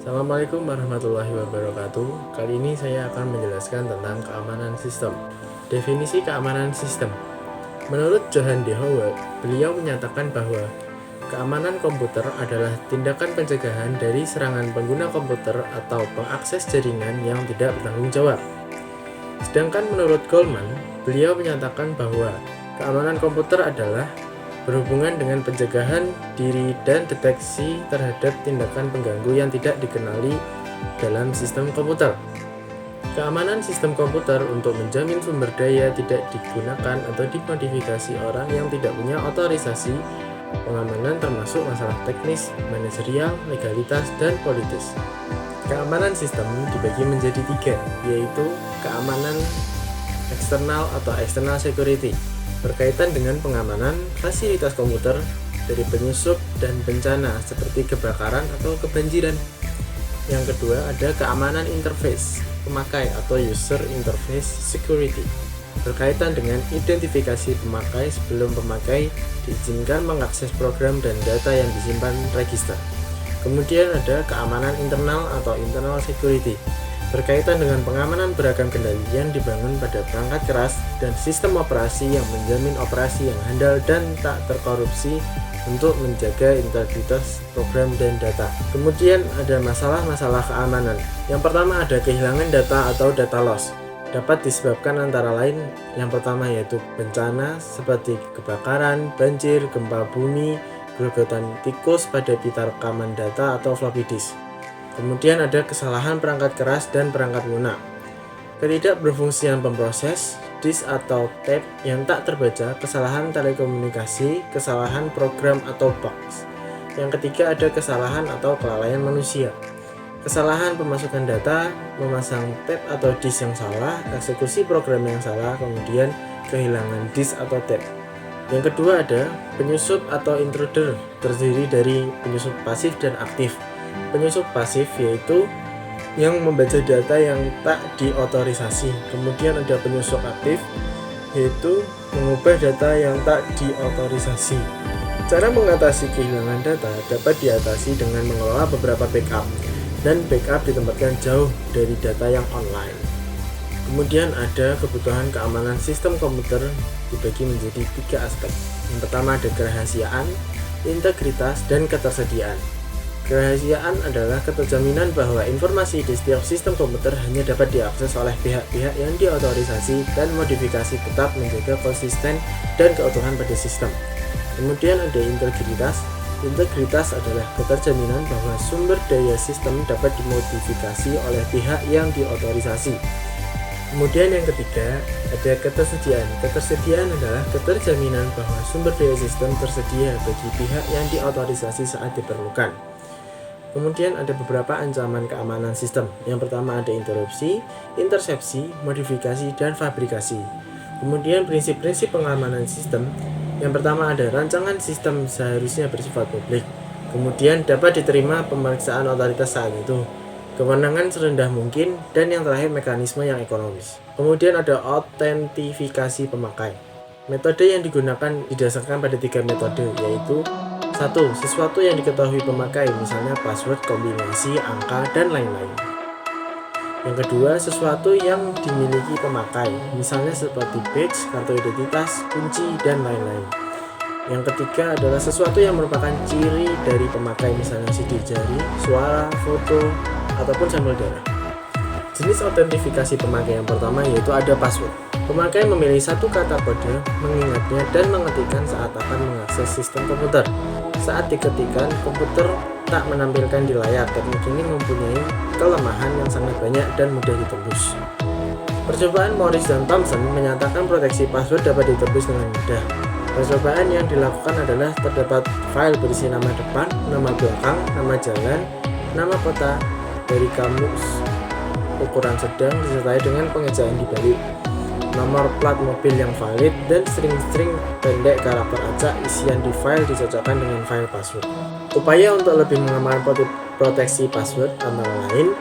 Assalamualaikum warahmatullahi wabarakatuh. Kali ini saya akan menjelaskan tentang keamanan sistem. Definisi keamanan sistem. Menurut Johann de Howard, beliau menyatakan bahwa keamanan komputer adalah tindakan pencegahan dari serangan pengguna komputer atau pengakses jaringan yang tidak bertanggung jawab. Sedangkan menurut Goldman, beliau menyatakan bahwa keamanan komputer adalah berhubungan dengan pencegahan diri dan deteksi terhadap tindakan pengganggu yang tidak dikenali dalam sistem komputer. Keamanan sistem komputer untuk menjamin sumber daya tidak digunakan atau dimodifikasi orang yang tidak punya otorisasi pengamanan, termasuk masalah teknis, manajerial, legalitas, dan politis. Keamanan sistem dibagi menjadi 3, yaitu keamanan eksternal atau external security, berkaitan dengan pengamanan fasilitas komputer dari penyusup dan bencana seperti kebakaran atau kebanjiran. Yang kedua ada keamanan interface pemakai atau user interface security, berkaitan dengan identifikasi pemakai sebelum pemakai diizinkan mengakses program dan data yang disimpan register. Kemudian ada keamanan internal atau internal security, berkaitan dengan pengamanan beragam kendali yang dibangun pada perangkat keras dan sistem operasi yang menjamin operasi yang handal dan tak terkorupsi untuk menjaga integritas program dan data. Kemudian ada masalah-masalah keamanan. Yang pertama ada kehilangan data atau data loss. Dapat disebabkan antara lain yang pertama yaitu bencana seperti kebakaran, banjir, gempa bumi, gerogotan tikus pada pita rekaman data atau floppy disk. Kemudian ada kesalahan perangkat keras dan perangkat lunak, ketidakberfungsian pemroses, disk atau tape yang tak terbaca, kesalahan telekomunikasi, kesalahan program atau bugs. Yang ketiga ada kesalahan atau kelalaian manusia, kesalahan pemasukan data, memasang tape atau disk yang salah, eksekusi program yang salah, kemudian kehilangan disk atau tape. Yang kedua ada penyusup atau intruder, terdiri dari penyusup pasif dan aktif. Penyusup pasif yaitu yang membaca data yang tak diotorisasi. Kemudian ada penyusup aktif yaitu mengubah data yang tak diotorisasi. Cara mengatasi kehilangan data dapat diatasi dengan mengelola beberapa backup, dan backup ditempatkan jauh dari data yang online. Kemudian ada kebutuhan keamanan sistem komputer dibagi menjadi 3 aspek. Yang pertama ada kerahasiaan, integritas, dan ketersediaan. Kerahasiaan adalah keterjaminan bahwa informasi di setiap sistem komputer hanya dapat diakses oleh pihak-pihak yang diotorisasi dan modifikasi tetap menjaga konsisten dan keutuhan pada sistem. Kemudian ada integritas. Integritas adalah keterjaminan bahwa sumber daya sistem dapat dimodifikasi oleh pihak yang diotorisasi. Kemudian yang ketiga ada ketersediaan. Ketersediaan adalah keterjaminan bahwa sumber daya sistem tersedia bagi pihak yang diotorisasi saat diperlukan. Kemudian ada beberapa ancaman keamanan sistem. Yang pertama ada interupsi, intersepsi, modifikasi, dan fabrikasi. Kemudian prinsip-prinsip pengamanan sistem. Yang pertama ada rancangan sistem seharusnya bersifat publik. Kemudian dapat diterima pemeriksaan otoritas saat itu. Kewenangan serendah mungkin, dan yang terakhir mekanisme yang ekonomis. Kemudian ada autentifikasi pemakai. Metode yang digunakan didasarkan pada 3 metode, yaitu 1. Sesuatu yang diketahui pemakai, misalnya password, kombinasi, angka, dan lain-lain. Yang kedua, sesuatu yang dimiliki pemakai, misalnya seperti badge, kartu identitas, kunci, dan lain-lain. Yang ketiga adalah sesuatu yang merupakan ciri dari pemakai, misalnya sidik jari, suara, foto, ataupun sampel darah. Jenis autentifikasi pemakai yang pertama yaitu ada password. Pemakai memilih satu kata kode, mengingatnya, dan mengetikkan saat akan mengakses sistem komputer. Saat diketikkan, komputer tak menampilkan di layar. Teknik ini mempunyai kelemahan yang sangat banyak dan mudah ditembus. Percobaan Morris dan Thomson menyatakan proteksi password dapat ditembus dengan mudah. Percobaan yang dilakukan adalah terdapat file berisi nama depan, nama belakang, nama jalan, nama kota dari kamus ukuran sedang disertai dengan pengejaan di balik, nomor plat mobil yang valid, dan string-string pendek karakter acak isian di file dicocokkan dengan file password. Upaya untuk lebih mengamankan proteksi password antara lain,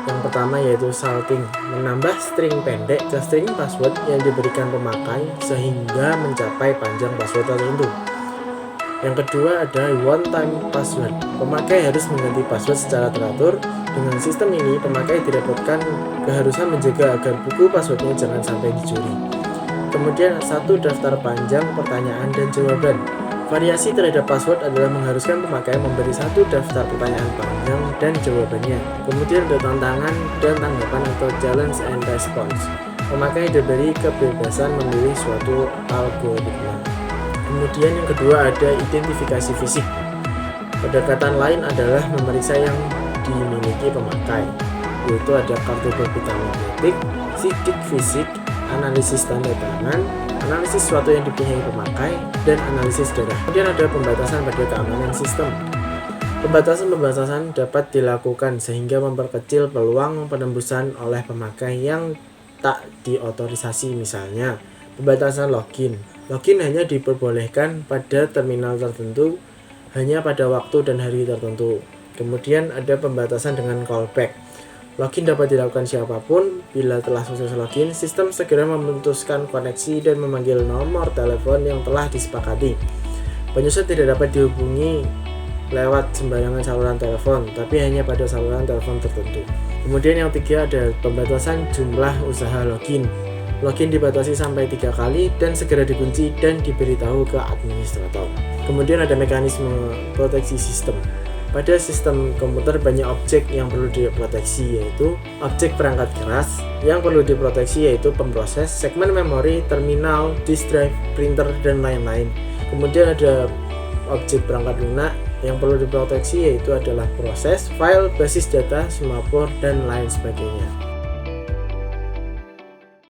yang pertama yaitu salting, menambah string pendek ke string password yang diberikan pemakai sehingga mencapai panjang password tertentu. Yang kedua ada one-time password. Pemakai harus mengganti password secara teratur. Dengan sistem ini, pemakai didapatkan keharusan menjaga agar buku passwordnya jangan sampai dicuri. Kemudian satu daftar panjang pertanyaan dan jawaban. Variasi terhadap password adalah mengharuskan pemakai memberi satu daftar pertanyaan panjang dan jawabannya. Kemudian ada tantangan dan tanggapan atau challenge and response. Pemakai diberi kebebasan memilih suatu algoritma. Kemudian yang kedua ada identifikasi fisik. Pendekatan lain adalah memeriksa yang dimiliki pemakai, yaitu ada kartu berbita magnetik, sidik fisik, analisis tanda tangan, analisis sesuatu yang dipunyai pemakai, dan analisis darah. Kemudian ada pembatasan pada keamanan sistem. Pembatasan dapat dilakukan sehingga memperkecil peluang penembusan oleh pemakai yang tak diotorisasi. Misalnya, pembatasan login. Login hanya diperbolehkan pada terminal tertentu, hanya pada waktu dan hari tertentu. Kemudian ada pembatasan dengan callback. Login dapat dilakukan siapapun. Bila telah sukses login, sistem segera memutuskan koneksi dan memanggil nomor telepon yang telah disepakati. Penyusun tidak dapat dihubungi lewat sembarangan saluran telepon, tapi hanya pada saluran telepon tertentu. Kemudian yang ketiga ada pembatasan jumlah usaha login. Login dibatasi sampai 3 kali dan segera dikunci dan diberitahu ke administrator. Kemudian ada mekanisme proteksi sistem. Pada sistem komputer banyak objek yang perlu diproteksi, yaitu objek perangkat keras yang perlu diproteksi yaitu pemroses, segmen memori, terminal, disk drive, printer, dan lain-lain. Kemudian ada objek perangkat lunak yang perlu diproteksi yaitu adalah proses, file, basis data, semafor, dan lain sebagainya.